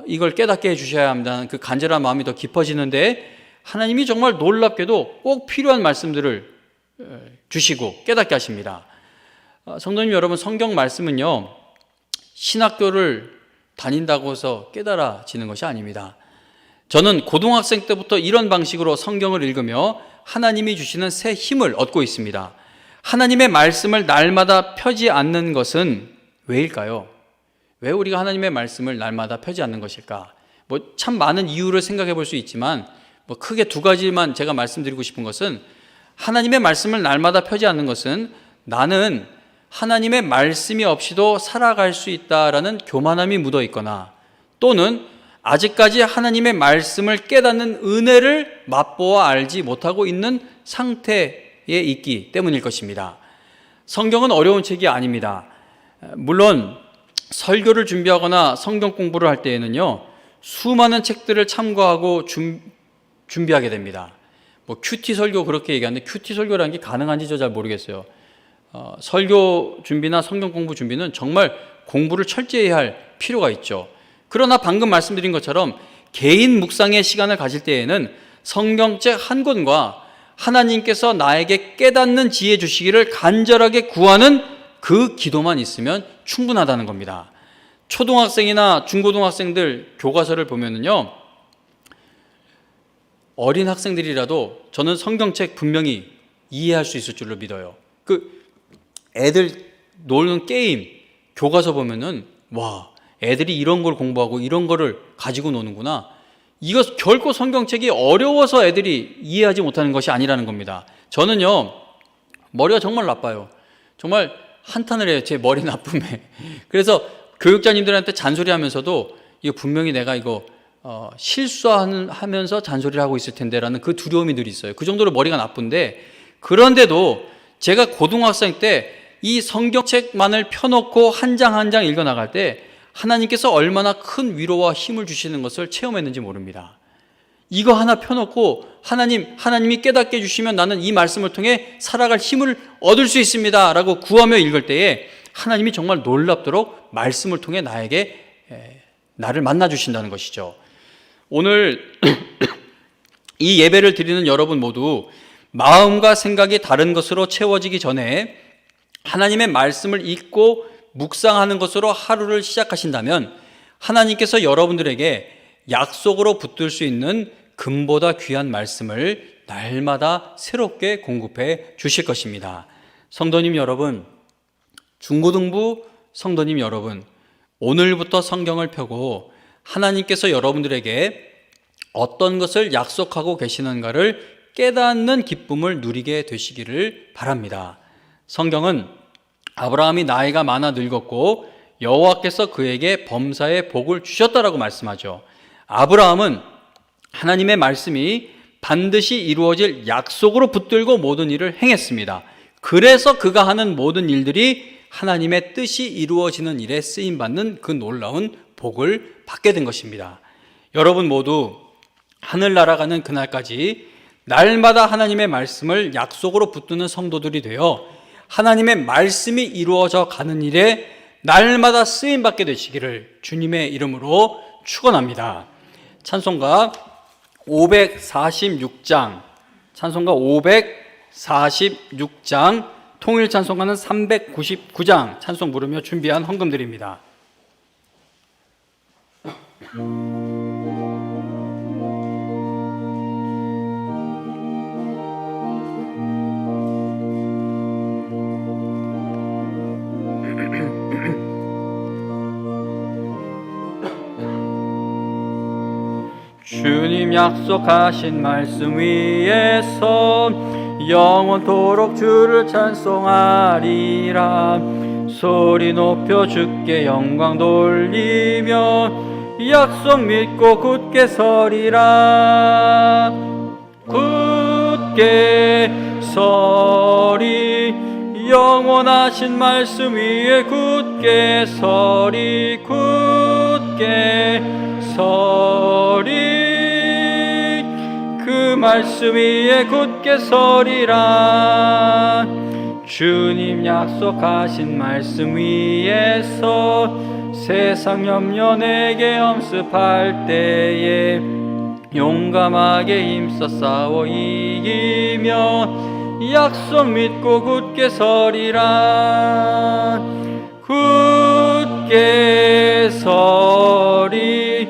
이걸 깨닫게 해주셔야 합니다는 그 간절한 마음이 더 깊어지는데, 하나님이 정말 놀랍게도 꼭 필요한 말씀들을 주시고 깨닫게 하십니다. 성도님 여러분, 성경 말씀은요, 신학교를 다닌다고 해서 깨달아지는 것이 아닙니다. 저는 고등학생 때부터 이런 방식으로 성경을 읽으며 하나님이 주시는 새 힘을 얻고 있습니다. 하나님의 말씀을 날마다 펴지 않는 것은 왜일까요? 왜 우리가 하나님의 말씀을 날마다 펴지 않는 것일까? 참 많은 이유를 생각해 볼 수 있지만 크게 두 가지만 제가 말씀드리고 싶은 것은, 하나님의 말씀을 날마다 펴지 않는 것은 나는 하나님의 말씀이 없이도 살아갈 수 있다라는 교만함이 묻어 있거나, 또는 아직까지 하나님의 말씀을 깨닫는 은혜를 맛보아 알지 못하고 있는 상태에 있기 때문일 것입니다. 성경은 어려운 책이 아닙니다. 물론 설교를 준비하거나 성경 공부를 할 때에는요, 수많은 책들을 참고하고 준비하게 됩니다. 큐티 설교 그렇게 얘기하는데 큐티 설교라는 게 가능한지 저 잘 모르겠어요. 설교 준비나 성경 공부 준비는 정말 공부를 철저히 할 필요가 있죠. 그러나 방금 말씀드린 것처럼 개인 묵상의 시간을 가질 때에는 성경책 한 권과 하나님께서 나에게 깨닫는 지혜 주시기를 간절하게 구하는 그 기도만 있으면 충분하다는 겁니다. 초등학생이나 중고등학생들 교과서를 보면은요, 어린 학생들이라도 저는 성경책 분명히 이해할 수 있을 줄로 믿어요. 애들 노는 게임 교과서 보면은, 와, 애들이 이런 걸 공부하고 이런 거를 가지고 노는구나. 이거 결코 성경책이 어려워서 애들이 이해하지 못하는 것이 아니라는 겁니다. 저는요, 머리가 정말 나빠요. 정말 한탄을 해요, 제 머리 나쁨에. 그래서 교육자님들한테 잔소리하면서도 이거 분명히 내가 이거 실수하면서 잔소리를 하고 있을 텐데라는 그 두려움이 늘 있어요. 그 정도로 머리가 나쁜데, 그런데도 제가 고등학생 때 이 성경책만을 펴놓고 한 장 한 장 읽어나갈 때 하나님께서 얼마나 큰 위로와 힘을 주시는 것을 체험했는지 모릅니다. 이거 하나 펴놓고 하나님이 깨닫게 해주시면 나는 이 말씀을 통해 살아갈 힘을 얻을 수 있습니다 라고 구하며 읽을 때에 하나님이 정말 놀랍도록 말씀을 통해 나를 만나주신다는 것이죠. 오늘 이 예배를 드리는 여러분 모두 마음과 생각이 다른 것으로 채워지기 전에 하나님의 말씀을 읽고 묵상하는 것으로 하루를 시작하신다면 하나님께서 여러분들에게 약속으로 붙들 수 있는 금보다 귀한 말씀을 날마다 새롭게 공급해 주실 것입니다. 성도님 여러분, 중고등부 성도님 여러분, 오늘부터 성경을 펴고 하나님께서 여러분들에게 어떤 것을 약속하고 계시는가를 깨닫는 기쁨을 누리게 되시기를 바랍니다. 성경은 아브라함이 나이가 많아 늙었고 여호와께서 그에게 범사의 복을 주셨다라고 말씀하죠. 아브라함은 하나님의 말씀이 반드시 이루어질 약속으로 붙들고 모든 일을 행했습니다. 그래서 그가 하는 모든 일들이 하나님의 뜻이 이루어지는 일에 쓰임받는 그 놀라운 복을 받게 된 것입니다. 여러분 모두 하늘나라 가는 그날까지 날마다 하나님의 말씀을 약속으로 붙드는 성도들이 되어 하나님의 말씀이 이루어져 가는 일에 날마다 쓰임받게 되시기를 주님의 이름으로 축원합니다. 찬송가 546장, 찬송가 546장, 통일 찬송가는 399장 찬송 부르며 준비한 헌금드립니다. 주님 약속하신 말씀 위에서 영원토록 주를 찬송하리라. 소리 높여 주께 영광 돌리며 약속 믿고 굳게 서리라. 굳게 서리, 영원하신 말씀 위에 굳게 서리. 굳게 서리, 그 말씀 위에 굳게 서리라. 주님 약속하신 말씀 위에서 세상 염려 내게 엄습할 때에 용감하게 힘써 싸워 이기며 약속 믿고 굳게 서리라. 굳게 서리,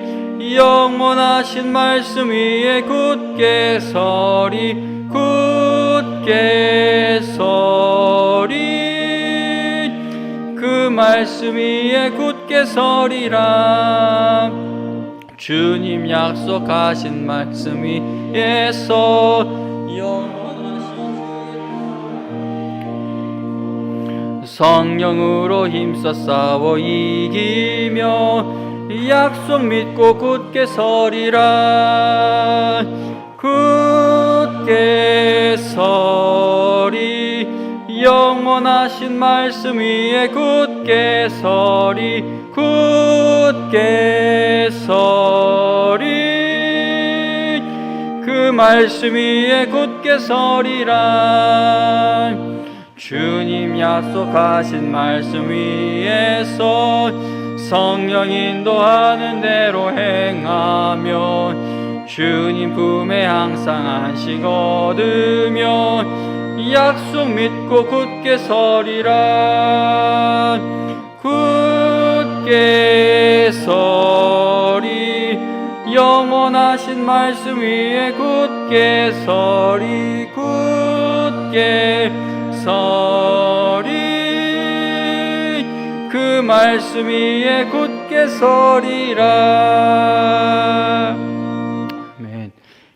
영원하신 말씀 위에 굳게 서리. 굳게 서리, 그 말씀 위에 굳게 서리라. 주님 약속하신 말씀 위에서 영원하신 성령으로 힘써 싸워 이기며 약속 믿고 굳게 서리라. 굳게 서리, 영원하신 말씀 위에 굳게 서리. 굳게 서리, 그 말씀 위에 굳게 서리라. 주님 약속하신 말씀 위에서 성령 인도하는 대로 행하며 주님 품에 항상 안식 얻으며 약속 믿고 굳게 서리라. 굳게 서리, 영원하신 말씀 위에 굳게 서리. 굳게 서리, 그 말씀 위에 굳게 서리라. 아멘.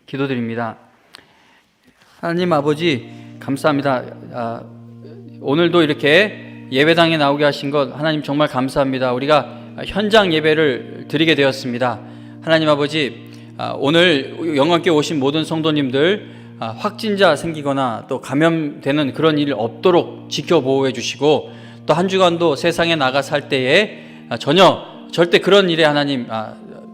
기도드립니다. 하나님 아버지 감사합니다. 오늘도 이렇게 예배당에 나오게 하신 것 하나님 정말 감사합니다. 우리가 현장 예배를 드리게 되었습니다. 하나님 아버지, 오늘 영광께 오신 모든 성도님들 확진자 생기거나 또 감염되는 그런 일 없도록 지켜보호해 주시고, 또 한 주간도 세상에 나가 살 때에 절대 그런 일에 하나님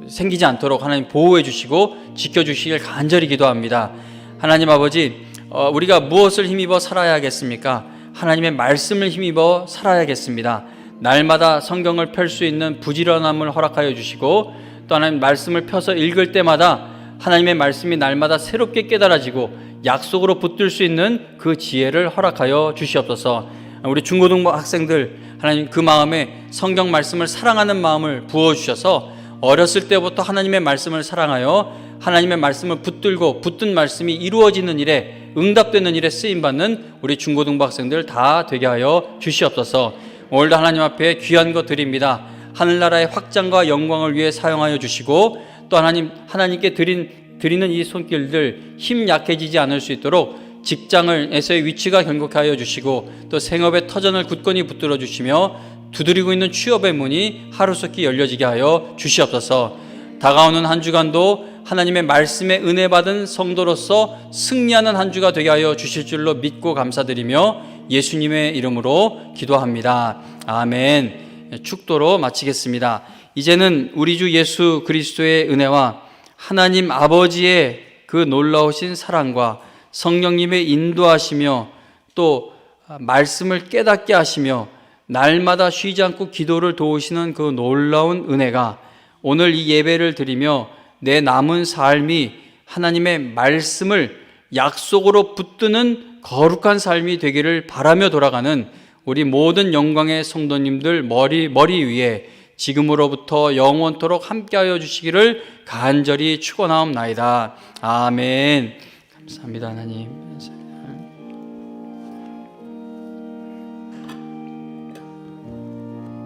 생기지 않도록 하나님 보호해 주시고 지켜주시길 간절히 기도합니다. 하나님 아버지, 우리가 무엇을 힘입어 살아야겠습니까? 하나님의 말씀을 힘입어 살아야겠습니다. 날마다 성경을 펼 수 있는 부지런함을 허락하여 주시고, 또 하나님 말씀을 펴서 읽을 때마다 하나님의 말씀이 날마다 새롭게 깨달아지고 약속으로 붙들 수 있는 그 지혜를 허락하여 주시옵소서. 우리 중고등부 학생들 하나님 그 마음에 성경 말씀을 사랑하는 마음을 부어주셔서 어렸을 때부터 하나님의 말씀을 사랑하여 하나님의 말씀을 붙들고 붙든 말씀이 이루어지는 일에, 응답되는 일에 쓰임받는 우리 중고등부 학생들 다 되게 하여 주시옵소서. 오늘도 하나님 앞에 귀한 것 드립니다. 하늘나라의 확장과 영광을 위해 사용하여 주시고, 또 하나님께 드리는 이 손길들 힘 약해지지 않을 수 있도록 직장에서의 위치가 견고하게 하여 주시고, 또 생업의 터전을 굳건히 붙들어 주시며 두드리고 있는 취업의 문이 하루속히 열려지게 하여 주시옵소서. 다가오는 한 주간도 하나님의 말씀에 은혜 받은 성도로서 승리하는 한 주가 되게 하여 주실 줄로 믿고 감사드리며 예수님의 이름으로 기도합니다. 아멘. 축도로 마치겠습니다. 이제는 우리 주 예수 그리스도의 은혜와 하나님 아버지의 그 놀라우신 사랑과 성령님의 인도하시며 또 말씀을 깨닫게 하시며 날마다 쉬지 않고 기도를 도우시는 그 놀라운 은혜가 오늘 이 예배를 드리며 내 남은 삶이 하나님의 말씀을 약속으로 붙드는 거룩한 삶이 되기를 바라며 돌아가는 우리 모든 영광의 성도님들 머리 위에 지금으로부터 영원토록 함께하여 주시기를 간절히 축원하옵나이다. 아멘. 감사합니다, 하나님.